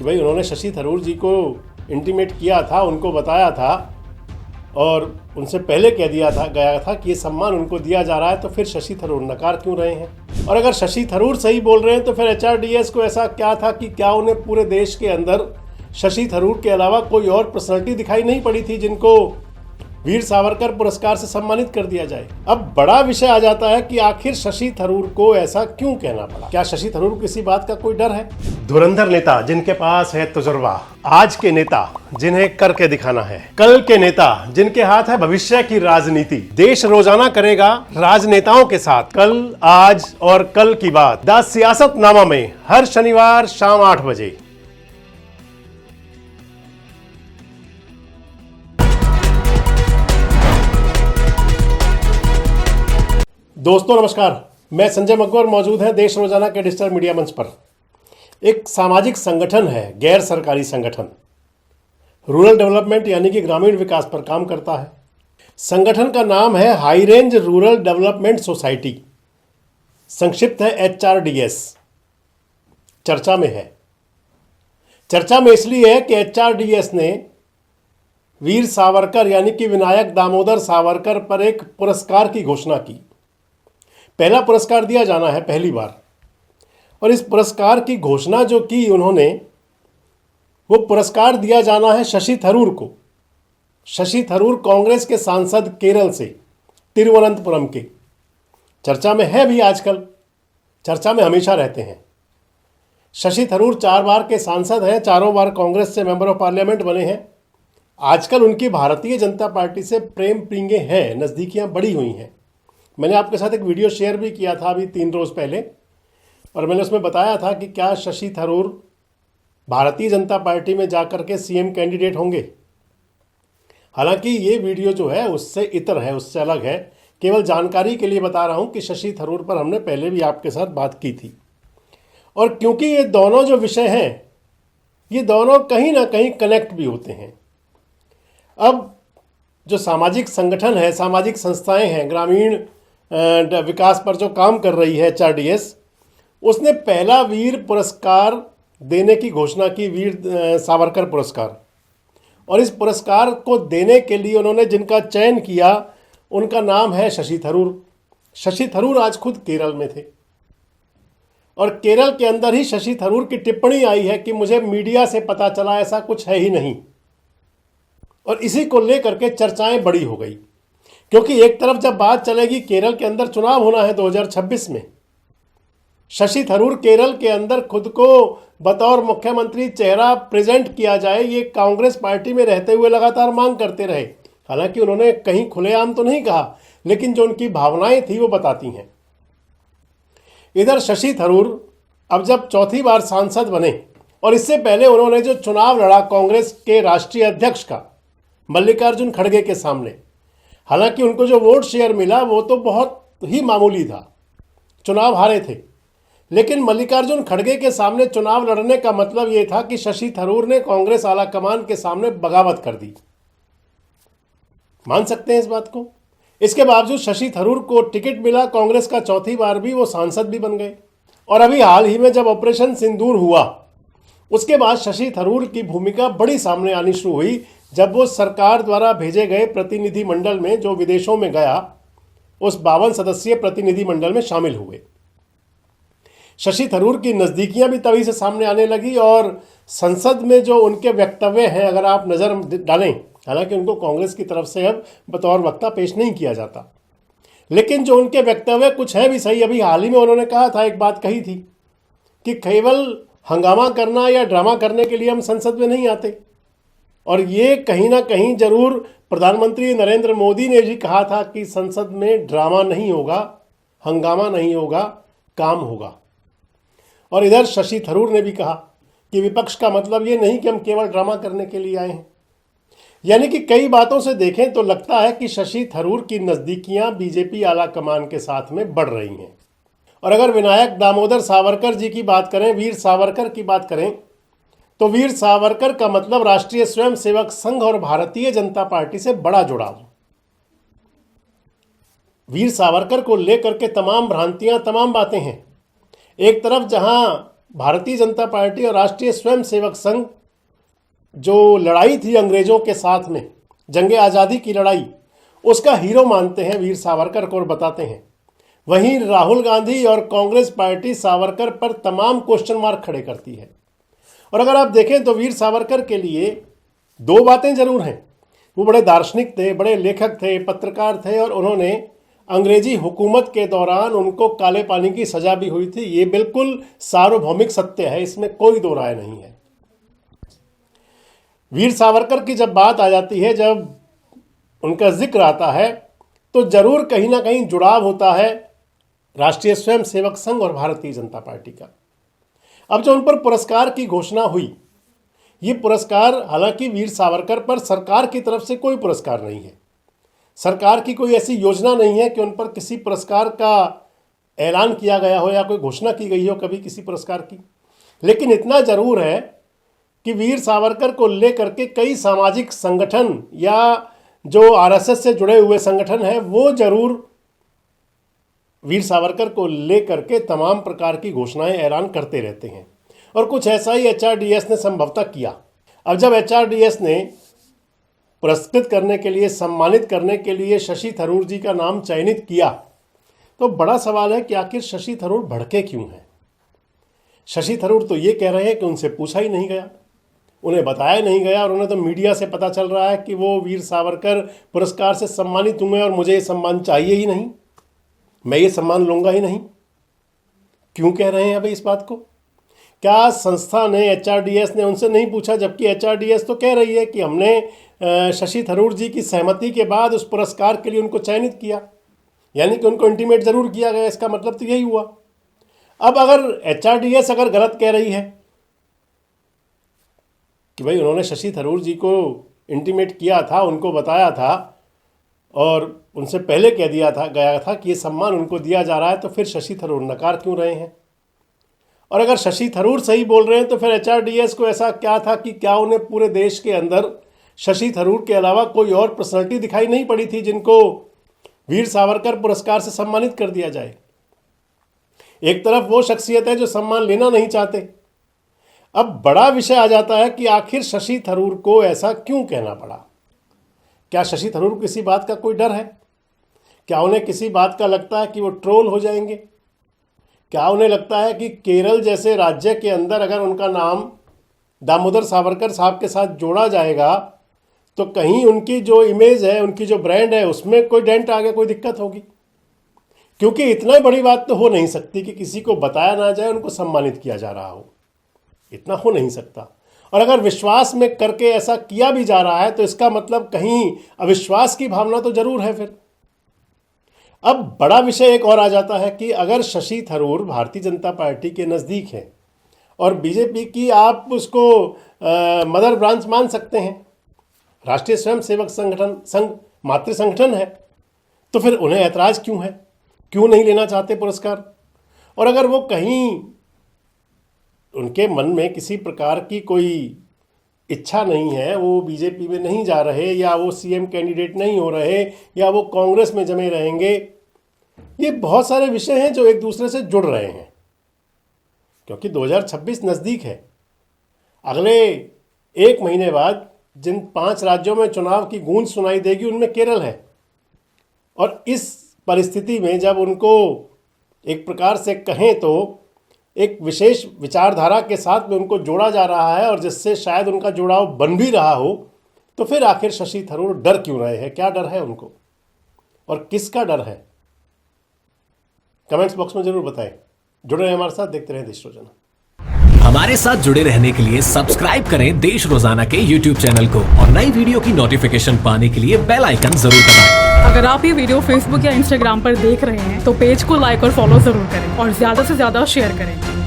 कि भाई उन्होंने शशि थरूर जी को इंटीमेट किया था, उनको बताया था और उनसे पहले कह दिया था गया था कि ये सम्मान उनको दिया जा रहा है, तो फिर शशि थरूर नकार क्यों रहे हैं? और अगर शशि थरूर सही बोल रहे हैं तो फिर HRDS को ऐसा क्या था कि क्या उन्हें पूरे देश के अंदर शशि थरूर के अलावा कोई और पर्सनालिटी दिखाई नहीं पड़ी थी जिनको वीर सावरकर पुरस्कार से सम्मानित कर दिया जाए? अब बड़ा विषय आ जाता है कि आखिर शशि थरूर को ऐसा क्यों कहना पड़ा? क्या शशि थरूर को किसी बात का कोई डर है? धुरंधर नेता जिनके पास है तजुर्बा, आज के नेता जिन्हें करके दिखाना है, कल के नेता जिनके हाथ है भविष्य की राजनीति। देश रोजाना करेगा राजनेताओं के साथ कल, आज और कल की बात। द सियासतनामा में हर शनिवार शाम 8 बजे। दोस्तों नमस्कार, मैं संजय मग्गोर मौजूद है देश रोजाना के डिजिटल मीडिया मंच पर। एक सामाजिक संगठन है, गैर सरकारी संगठन, रूरल डेवलपमेंट यानी कि ग्रामीण विकास पर काम करता है। संगठन का नाम है high range rural development society, संक्षिप्त है HRDS। चर्चा में है। चर्चा में इसलिए है कि HRDS ने वीर सावरकर यानी कि विनायक दामोदर सावरकर पर एक पुरस्कार की घोषणा की। पहला पुरस्कार दिया जाना है पहली बार, और इस पुरस्कार की घोषणा जो की उन्होंने, वो पुरस्कार दिया जाना है शशि थरूर को। शशि थरूर कांग्रेस के सांसद, केरल से, तिरुवनंतपुरम के। चर्चा में है भी, आजकल चर्चा में हमेशा रहते हैं। शशि थरूर 4 बार के सांसद हैं, चारों बार कांग्रेस से मेंबर ऑफ पार्लियामेंट बने हैं। आजकल उनकी भारतीय जनता पार्टी से प्रेम प्रींगे हैं, नज़दीकियां बढ़ी हुई हैं। मैंने आपके साथ एक वीडियो शेयर भी किया था अभी 3 रोज़ पहले, और मैंने उसमें बताया था कि क्या शशि थरूर भारतीय जनता पार्टी में जाकर के CM कैंडिडेट होंगे। हालांकि ये वीडियो जो है उससे इतर है, उससे अलग है। केवल जानकारी के लिए बता रहा हूं कि शशि थरूर पर हमने पहले भी आपके साथ बात की थी, और क्योंकि ये दोनों जो विषय हैं, ये दोनों कहीं ना कहीं कनेक्ट भी होते हैं। अब जो सामाजिक संगठन है, सामाजिक संस्थाएं हैं, ग्रामीण विकास पर जो काम कर रही है HRDS, उसने पहला वीर पुरस्कार देने की घोषणा की, वीर सावरकर पुरस्कार। और इस पुरस्कार को देने के लिए उन्होंने जिनका चयन किया उनका नाम है शशि थरूर। शशि थरूर आज खुद केरल में थे, और केरल के अंदर ही शशि थरूर की टिप्पणी आई है कि मुझे मीडिया से पता चला, ऐसा कुछ है ही नहीं। और इसी को लेकर के चर्चाएं बड़ी हो गई, क्योंकि एक तरफ जब बात चलेगी केरल के अंदर चुनाव होना है 2026 में, शशि थरूर केरल के अंदर खुद को बतौर मुख्यमंत्री चेहरा प्रेजेंट किया जाए, ये कांग्रेस पार्टी में रहते हुए लगातार मांग करते रहे। हालांकि उन्होंने कहीं खुलेआम तो नहीं कहा, लेकिन जो उनकी भावनाएं थी वो बताती हैं। इधर शशि थरूर अब जब चौथी बार सांसद बने, और इससे पहले उन्होंने जो चुनाव लड़ा कांग्रेस के राष्ट्रीय अध्यक्ष का, मल्लिकार्जुन खड़गे के सामने, हालांकि उनको जो वोट शेयर मिला वो तो बहुत ही मामूली था, चुनाव हारे थे। लेकिन मल्लिकार्जुन खड़गे के सामने चुनाव लड़ने का मतलब ये था कि शशि थरूर ने कांग्रेस आलाकमान के सामने बगावत कर दी। मान सकते हैं इस बात को। इसके बावजूद शशि थरूर को टिकट मिला, कांग्रेस का चौथी बार भी वो सांसद भी बन गए। और अभी हाल ही में जब ऑपरेशन सिंदूर हुआ, उसके बाद शशि थरूर की भूमिका बड़ी सामने आनी शुरू हुई, जब वो सरकार द्वारा भेजे गए प्रतिनिधि मंडल में, जो विदेशों में गया, उस 52 सदस्यीय प्रतिनिधि मंडल में शामिल हुए। शशि थरूर की नज़दीकियां भी तभी से सामने आने लगी, और संसद में जो उनके वक्तव्य हैं, अगर आप नज़र डालें, हालांकि उनको कांग्रेस की तरफ से अब बतौर वक्ता पेश नहीं किया जाता, लेकिन जो उनके वक्तव्य कुछ है भी सही। अभी हाल ही में उन्होंने कहा था, एक बात कही थी कि केवल हंगामा करना या ड्रामा करने के लिए हम संसद में नहीं आते। और ये कहीं ना कहीं जरूर प्रधानमंत्री नरेंद्र मोदी ने भी कहा था कि संसद में ड्रामा नहीं होगा, हंगामा नहीं होगा, काम होगा। और इधर शशि थरूर ने भी कहा कि विपक्ष का मतलब ये नहीं कि हम केवल ड्रामा करने के लिए आए हैं। यानी कि कई बातों से देखें तो लगता है कि शशि थरूर की नज़दीकियां बीजेपी आलाकमान के साथ में बढ़ रही हैं। और अगर विनायक दामोदर सावरकर जी की बात करें, वीर सावरकर की बात करें, तो वीर सावरकर का मतलब राष्ट्रीय स्वयंसेवक संघ और भारतीय जनता पार्टी से बड़ा जुड़ाव। वीर सावरकर को लेकर के तमाम भ्रांतियां, तमाम बातें हैं। एक तरफ जहां भारतीय जनता पार्टी और राष्ट्रीय स्वयंसेवक संघ जो लड़ाई थी अंग्रेजों के साथ में, जंगे आज़ादी की लड़ाई, उसका हीरो मानते हैं वीर सावरकर को और बताते हैं। वहीं राहुल गांधी और कांग्रेस पार्टी सावरकर पर तमाम क्वेश्चन मार्क खड़े करती है। और अगर आप देखें तो वीर सावरकर के लिए दो बातें जरूर हैं। वो बड़े दार्शनिक थे, बड़े लेखक थे, पत्रकार थे, और उन्होंने अंग्रेजी हुकूमत के दौरान उनको काले पानी की सजा भी हुई थी। ये बिल्कुल सार्वभौमिक सत्य है, इसमें कोई दो राय नहीं है। वीर सावरकर की जब बात आ जाती है, जब उनका जिक्र आता है, तो जरूर कहीं ना कहीं जुड़ाव होता है राष्ट्रीय स्वयंसेवक संघ और भारतीय जनता पार्टी का। अब जो उन पर पुरस्कार की घोषणा हुई, ये पुरस्कार हालांकि वीर सावरकर पर सरकार की तरफ से कोई पुरस्कार नहीं है। सरकार की कोई ऐसी योजना नहीं है कि उन पर किसी पुरस्कार का ऐलान किया गया हो या कोई घोषणा की गई हो कभी किसी पुरस्कार की। लेकिन इतना जरूर है कि वीर सावरकर को लेकर के कई सामाजिक संगठन या जो आरएसएस से जुड़े हुए संगठन हैं, वो जरूर वीर सावरकर को लेकर के तमाम प्रकार की घोषणाएं ऐलान करते रहते हैं। और कुछ ऐसा ही एचआरडीएस ने संभवतः किया। अब जब एचआरडीएस ने पुरस्कृत करने के लिए, सम्मानित करने के लिए शशि थरूर जी का नाम चयनित किया, तो बड़ा सवाल है कि आखिर शशि थरूर भड़के क्यों हैं। शशि थरूर तो ये कह रहे हैं कि उनसे पूछा ही नहीं गया, उन्हें बताया नहीं गया, और उन्हें तो मीडिया से पता चल रहा है कि वो वीर सावरकर पुरस्कार से सम्मानित हुए और मुझे ये सम्मान चाहिए ही नहीं, मैं ये सम्मान लूंगा ही नहीं। क्यों कह रहे हैं अभी इस बात को? क्या संस्था ने, एचआरडीएस ने उनसे नहीं पूछा? जबकि एचआरडीएस तो कह रही है कि हमने शशि थरूर जी की सहमति के बाद उस पुरस्कार के लिए उनको चयनित किया, यानी कि उनको इंटीमेट जरूर किया गया। इसका मतलब तो यही हुआ। अब अगर एचआरडीएस अगर गलत कह रही है कि भाई उन्होंने शशि थरूर जी को इंटीमेट किया था, उनको बताया था और उनसे पहले कह दिया था गया था कि ये सम्मान उनको दिया जा रहा है, तो फिर शशि थरूर नकार क्यों रहे हैं? और अगर शशि थरूर सही बोल रहे हैं तो फिर एचआरडीएस को ऐसा क्या था कि क्या उन्हें पूरे देश के अंदर शशि थरूर के अलावा कोई और पर्सनैलिटी दिखाई नहीं पड़ी थी जिनको वीर सावरकर पुरस्कार से सम्मानित कर दिया जाए? एक तरफ वो शख्सियत है जो सम्मान लेना नहीं चाहते। अब बड़ा विषय आ जाता है कि आखिर शशि थरूर को ऐसा क्यों कहना पड़ा। क्या शशि थरूर को किसी बात का कोई डर है? क्या उन्हें किसी बात का लगता है कि वो ट्रोल हो जाएंगे? क्या उन्हें लगता है कि केरल जैसे राज्य के अंदर अगर उनका नाम दामोदर सावरकर साहब के साथ जोड़ा जाएगा तो कहीं उनकी जो इमेज है, उनकी जो ब्रांड है, उसमें कोई डेंट आ गया, कोई दिक्कत होगी? क्योंकि इतना बड़ी बात तो हो नहीं सकती कि किसी को बताया ना जाए उनको सम्मानित किया जा रहा हो। इतना हो नहीं सकता। और अगर विश्वास में करके ऐसा किया भी जा रहा है तो इसका मतलब कहीं अविश्वास की भावना तो जरूर है। फिर अब बड़ा विषय एक और आ जाता है कि अगर शशि थरूर भारतीय जनता पार्टी के नज़दीक हैं और बीजेपी की आप उसको मदर ब्रांच मान सकते हैं, राष्ट्रीय स्वयंसेवक संघ मातृ संगठन है, तो फिर उन्हें ऐतराज़ क्यों है? क्यों नहीं लेना चाहते पुरस्कार? और अगर वो कहीं उनके मन में किसी प्रकार की कोई इच्छा नहीं है, वो बीजेपी में नहीं जा रहे, या वो सीएम कैंडिडेट नहीं हो रहे, या वो कांग्रेस में जमे रहेंगे, ये बहुत सारे विषय हैं जो एक दूसरे से जुड़ रहे हैं। क्योंकि 2026 नज़दीक है। अगले 1 महीने बाद जिन 5 राज्यों में चुनाव की गूंज सुनाई देगी उनमें केरल है। और इस परिस्थिति में जब उनको एक प्रकार से कहें तो एक विशेष विचारधारा के साथ में उनको जोड़ा जा रहा है और जिससे शायद उनका जुड़ाव बन भी रहा हो, तो फिर आखिर शशि थरूर डर क्यों रहे हैं? क्या डर है उनको और किसका डर है? कमेंट्स बॉक्स में जरूर बताएं। जुड़े रहें हमारे साथ, देखते रहें देश रोजाना। हमारे साथ जुड़े रहने के लिए सब्सक्राइब करें देश रोजाना के YouTube चैनल को और नई वीडियो की नोटिफिकेशन पाने के लिए बेल आइकन जरूर दबाएं। अगर आप ये वीडियो Facebook या Instagram पर देख रहे हैं तो पेज को लाइक और फॉलो जरूर करें और ज्यादा से ज्यादा शेयर करें।